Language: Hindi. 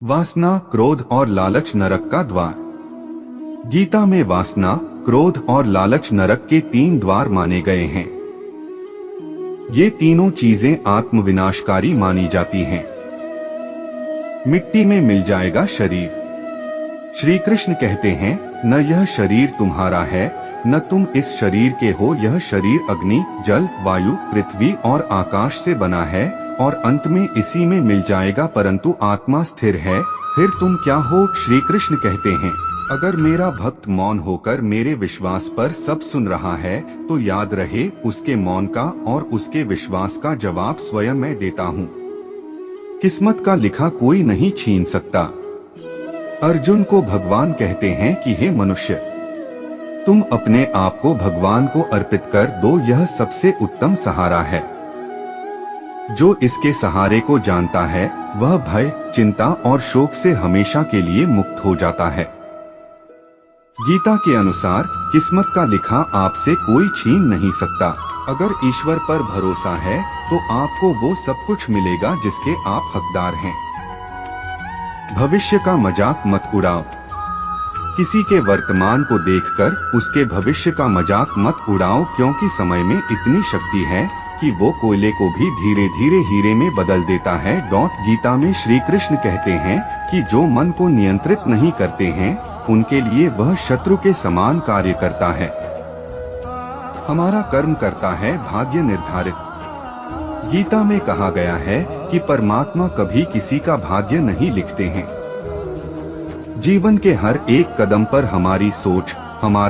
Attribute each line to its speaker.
Speaker 1: वासना, क्रोध और लालच नरक का द्वार। गीता में वासना, क्रोध और लालच नरक के 3 द्वार माने गए हैं। ये तीनों चीजें आत्मविनाशकारी मानी जाती हैं। मिट्टी में मिल जाएगा शरीर। श्री कृष्ण कहते हैं, न यह शरीर तुम्हारा है, न तुम इस शरीर के हो। यह शरीर अग्नि, जल, वायु, पृथ्वी और आकाश से बना है और अंत में इसी में मिल जाएगा, परंतु आत्मा स्थिर है। फिर तुम क्या हो? श्री कृष्ण कहते हैं, अगर मेरा भक्त मौन होकर मेरे विश्वास पर सब सुन रहा है तो याद रहे उसके मौन का और उसके विश्वास का जवाब स्वयं मैं देता हूँ। किस्मत का लिखा कोई नहीं छीन सकता। अर्जुन को भगवान कहते हैं कि हे मनुष्य, तुम अपने आप को भगवान को अर्पित कर दो, यह सबसे उत्तम सहारा है। जो इसके सहारे को जानता है वह भय, चिंता और शोक से हमेशा के लिए मुक्त हो जाता है। गीता के अनुसार किस्मत का लिखा आपसे कोई छीन नहीं सकता। अगर ईश्वर पर भरोसा है तो आपको वो सब कुछ मिलेगा जिसके आप हकदार हैं। भविष्य का मजाक मत उड़ाओ। किसी के वर्तमान को देखकर उसके भविष्य का मजाक मत उड़ाओ, क्योंकि समय में इतनी शक्ति है कि वो कोयले को भी धीरे धीरे हीरे में बदल देता है। गीता में श्री कृष्ण कहते हैं कि जो मन को नियंत्रित नहीं करते हैं उनके लिए वह शत्रु के समान कार्य करता है। हमारा कर्म करता है भाग्य निर्धारित। गीता में कहा गया है कि परमात्मा कभी किसी का भाग्य नहीं लिखते हैं। जीवन के हर एक कदम पर हमारी सोच, हमारा